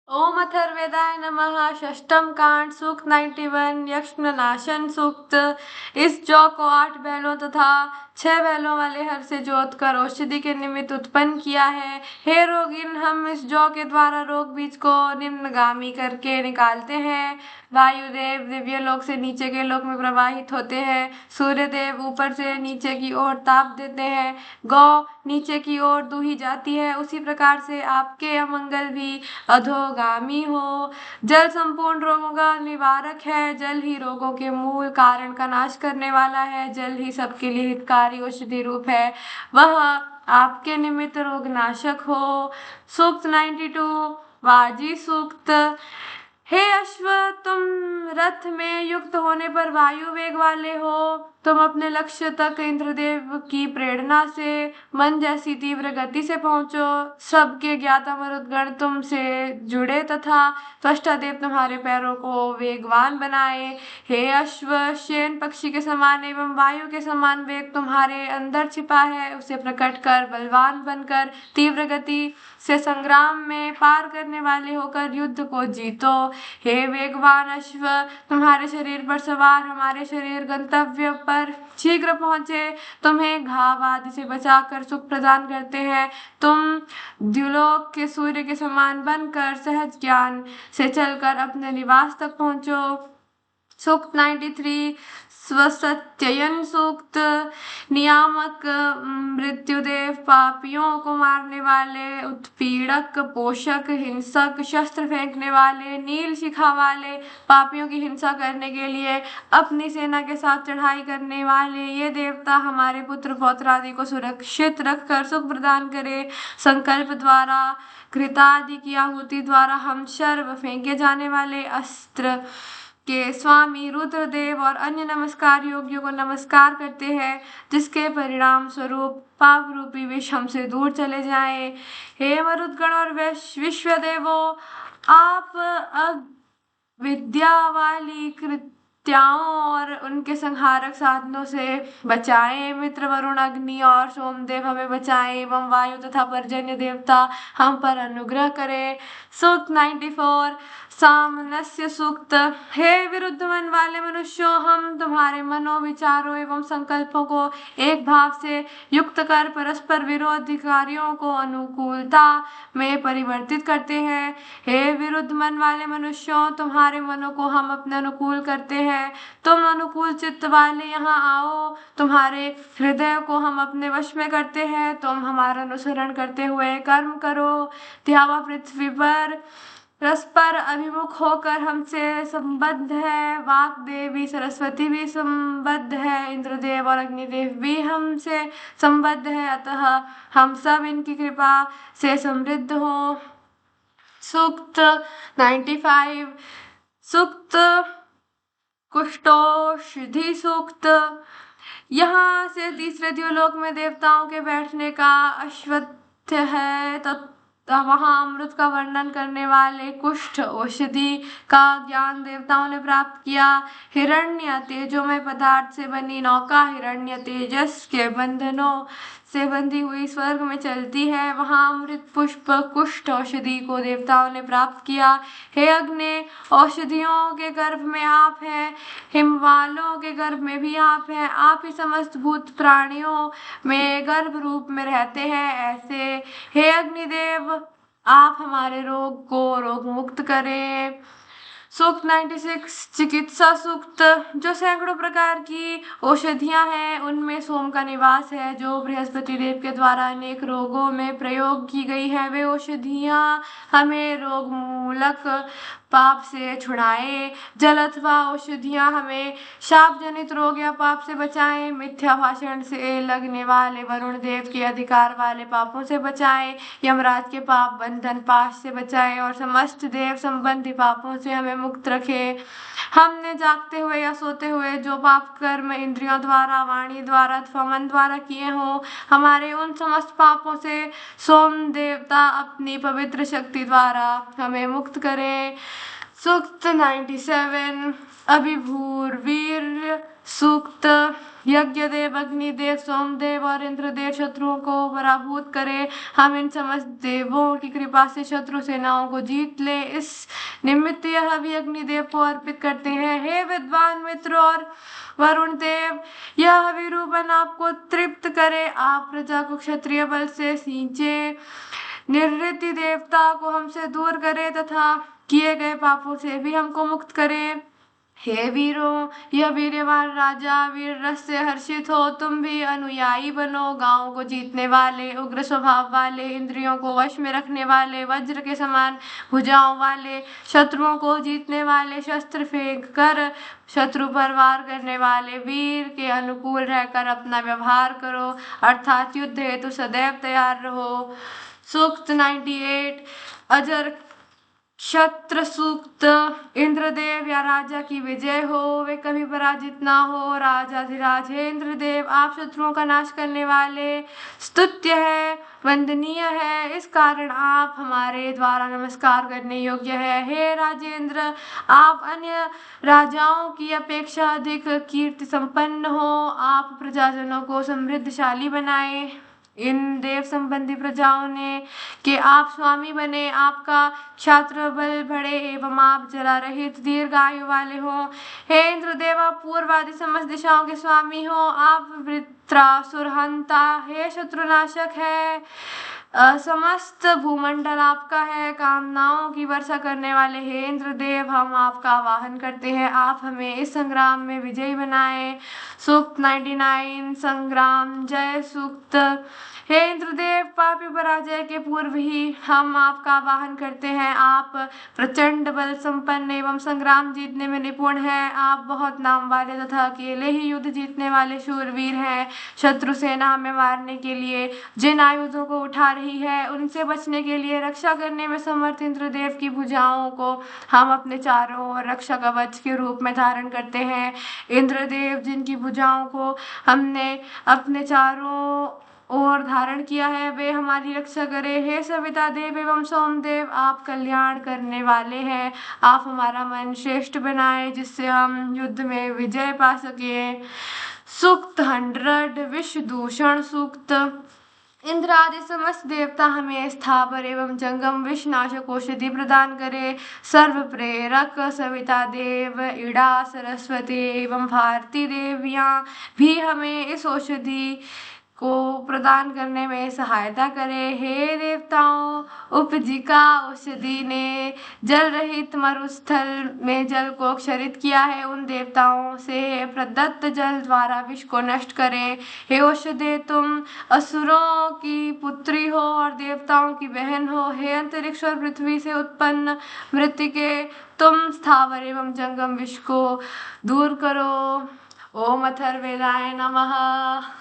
ओम अथर्वेदाय नमः। षष्ठम कांड सूक्त 91 यक्षनाशन सूक्त। इस जौ को 8 बैलों तथा 6 बैलों वाले हर से जोतकर औषधि के निमित्त उत्पन्न किया है। हे रोगिन, हम इस जौ के द्वारा रोग बीज को निम्नगामी करके निकालते हैं। वायुदेव दिव्य लोक से नीचे के लोक में प्रवाहित होते हैं। सूर्य देव ऊपर से नीचे की ओर ताप देते हैं। गौ नीचे की ओर दूही जाती है। उसी प्रकार से आपके अमंगल भी अधोगामी हो। जल संपूर्ण रोगों का निवारक है। जल ही रोगों के मूल कारण का नाश करने वाला है। जल ही सबके लिए हितकारी औषधि रूप है। वह आपके निमित्त रोग नाशक हो। सूक्त 92 वाजी सूक्त। हे अश्व, तुम रथ में युक्त होने पर वायु वेग वाले हो। तुम अपने लक्ष्य तक इंद्रदेव की प्रेरणा से मन जैसी तीव्र गति से पहुंचो। सबके ज्ञाता मरुदगण तुमसे जुड़े तथा त्वष्टादेव तुम्हारे पैरों को वेगवान बनाए। हे अश्व, शेन पक्षी के समान एवं वायु के समान वेग तुम्हारे अंदर छिपा है। उसे प्रकट कर बलवान बनकर तीव्र गति से संग्राम में पार करने वाले होकर युद्ध को जीतो। हे वेगवान अश्व, तुम्हारे शरीर पर सवार हमारे शरीर गंतव्य पर शीघ्र पहुंचे। तुम्हें घाव आदि से बचाकर सुख प्रदान करते हैं। तुम द्युलोक के सूर्य के समान बनकर सहज ज्ञान से चलकर अपने निवास तक पहुंचो। सूक्त 93 स्वसत्ययन सूक्त। नियामक मृत्युदेव, पापियों को मारने वाले, उत्पीड़क, पोषक, हिंसक, शस्त्र फेंकने वाले, नील शिखा वाले, पापियों की हिंसा करने के लिए अपनी सेना के साथ चढ़ाई करने वाले ये देवता हमारे पुत्र पौत्र आदि को सुरक्षित रखकर सुख प्रदान करे। संकल्प द्वारा, घृतादि की आहुति द्वारा हम शर्व फेंके जाने वाले अस्त्र के स्वामी रुद्रदेव और अन्य नमस्कार योग्यों को नमस्कार करते हैं, जिसके परिणाम स्वरूप पाप रूपी विष हमसे दूर चले जाए। हे मरुदगण और विश्वदेवों, आप विद्या वाली कृत्याओं और उनके संहारक साधनों से बचाएं। मित्र वरुण, अग्नि और सोमदेव हमें बचाएं एवं वायु तथा पर्जन्य देवता हम पर अनुग्रह करें। सूक्त 94 सामनस्य सूक्त। हे विरुद्ध मन वाले मनुष्यों, हम तुम्हारे मनो विचारों एवं संकल्पों को एक भाव से युक्त कर परस्पर विरोधी कार्यों को अनुकूलता में परिवर्तित करते हैं। हे विरुद्ध मन वाले मनुष्यों, तुम्हारे मनों को हम अपने अनुकूल करते हैं। तुम अनुकूल चित्त वाले यहाँ आओ। तुम्हारे हृदय को हम अपने वश में करते हैं। तुम हमारा अनुसरण करते हुए कर्म करो। ध्यावा पृथ्वी पर परस्पर अभिमुख होकर हमसे संबद्ध है। वाक देवी सरस्वती भी संबद्ध है। इंद्रदेव और अग्निदेव भी हमसे संबद्ध है। अतः हम सब इनकी कृपा से समृद्ध हो। सूक्त 95 सूक्त कुष्ठौषधि सूक्त। यहाँ से तीसरे द्युलोक में देवताओं के बैठने का अश्वत्थ है। वहाँ अमृत का वर्णन करने वाले कुष्ठ औषधि का ज्ञान देवताओं ने प्राप्त किया। हिरण्य तेजोमय पदार्थ से बनी नौका हिरण्य तेजस के बंधनों से बंधी हुई स्वर्ग में चलती है। वहाँ अमृत पुष्प कुष्ठ औषधि को देवताओं ने प्राप्त किया। हे अग्नि, औषधियों के गर्भ में आप हैं, हिमवालों के गर्भ में भी आप हैं। आप ही समस्त भूत प्राणियों में गर्भ रूप में रहते हैं। ऐसे हे अग्निदेव, आप हमारे रोग को रोग मुक्त करें। सूक्त 96 चिकित्सा सूक्त। जो सैकड़ों प्रकार की औषधियां हैं, उनमें सोम का निवास है, जो बृहस्पति देव के द्वारा अनेक रोगों में प्रयोग की गई है। वे औषधियां हमें रोग मूलक पाप से छुड़ाएं। जल अथवा औषधियां हमें शाप जनित रोग या पाप से बचाएं। मिथ्या भाषण से लगने वाले वरुण देव के अधिकार वाले पापों से बचाएं। यमराज के पाप बंधन पाश से बचाएं और समस्त देव संबंधी पापों से हमें मुक्त रखे। हमने जागते हुए या सोते हुए जो पाप कर्म इंद्रियों द्वारा, वाणी द्वारा अथवा मन द्वारा किए हों, हमारे उन समस्त पापों से सोम देवता अपनी पवित्र शक्ति द्वारा हमें मुक्त करें। सूक्त 97 अभिभूर वीर सूक्त। यज्ञदेव, अग्निदेव, सोमदेव और इंद्रदेव शत्रुओं को पराभूत करे। हम इन समस्त देवों की कृपा से शत्रु सेनाओं को जीत ले। इस निमित्त यह हवि अग्निदेव को अर्पित करते हैं। हे विद्वान मित्र और वरुण देव, यह हवि रूपन आपको तृप्त करे। आप प्रजा को क्षत्रिय बल से सींचे, निर्ऋति देवता को हमसे दूर करे तथा किए गए पापों से भी हमको मुक्त करे। हे वीरों, यह वीर्यवान राजा वीर रस से हर्षित हो। तुम भी अनुयायी बनो। गांवों को जीतने वाले, उग्र स्वभाव वाले, इंद्रियों को वश में रखने वाले, वज्र के समान भुजाओं वाले, शत्रुओं को जीतने वाले, शस्त्र फेंक कर शत्रु पर वार करने वाले वीर के अनुकूल रहकर अपना व्यवहार करो, अर्थात युद्ध हेतु सदैव तैयार रहो। सूक्त 98। अजर क्षत्र सूक्त। इंद्रदेव या राजा की विजय हो, वे कभी पराजित ना हो। राजाधिराज हे इंद्रदेव, आप शत्रुओं का नाश करने वाले स्तुत्य है, वंदनीय है। इस कारण आप हमारे द्वारा नमस्कार करने योग्य है। हे राजेंद्र, आप अन्य राजाओं की अपेक्षा अधिक कीर्ति संपन्न हो। आप प्रजाजनों को समृद्धशाली बनाए। इन देव संबंधी प्रजाओं ने कि आप स्वामी बने, आपका क्षात्र बल बढ़े एवं आप जरा रहित दीर्घायु वाले हो। हे इंद्रदेव, आप पूर्वादि समस्त दिशाओं के स्वामी हो। आप वृत्रासुर हंता, हे शत्रुनाशक है। समस्त भूमंडल आपका है। कामनाओं की वर्षा करने वाले हे इंद्रदेव, हम आपका आवाहन करते हैं। आप हमें इस संग्राम में विजयी बनाए। सूक्त 99। संग्राम जय सूक्त। हे इंद्रदेव, पापी पराजय के पूर्व ही हम आपका आवाहन करते हैं। आप प्रचंड बल संपन्न एवं संग्राम जीतने में निपुण हैं। आप बहुत नाम वाले तथा अकेले ही युद्ध जीतने वाले शूरवीर हैं। शत्रु सेना हमें मारने के लिए जिन आयुधों को उठा रही है, उनसे बचने के लिए रक्षा करने में समर्थ इंद्रदेव की भुजाओं को हम अपने चारों ओर रक्षा कवच के रूप में धारण करते हैं। इंद्रदेव, जिनकी भुजाओं को हमने अपने चारों और धारण किया है, वे हमारी रक्षा करे। हे सविता देव एवं सोमदेव, आप कल्याण करने वाले हैं। आप हमारा मन श्रेष्ठ बनाए, जिससे हम युद्ध में विजय पा सके। सूक्त 100। विष दूषण सूक्त। इंद्र आदि समस्त देवता हमें स्थावर एवं जंगम विषनाशक औषधि प्रदान करे। सर्व प्रेरक सविता देव, इड़ा, सरस्वती एवं भारती देवियां भी हमें इस औषधि को प्रदान करने में सहायता करे। हे देवताओं, उपजिका औषधि ने जल रहित मरुस्थल में जल को क्षरित किया है। उन देवताओं से प्रदत्त जल द्वारा विष को नष्ट करें। हे औषधे, तुम असुरों की पुत्री हो और देवताओं की बहन हो। हे अंतरिक्ष और पृथ्वी से उत्पन्न मृत्तिके, तुम स्थावर एवं जंगम विष को दूर करो। ओम अथर्ववेदाय नमः।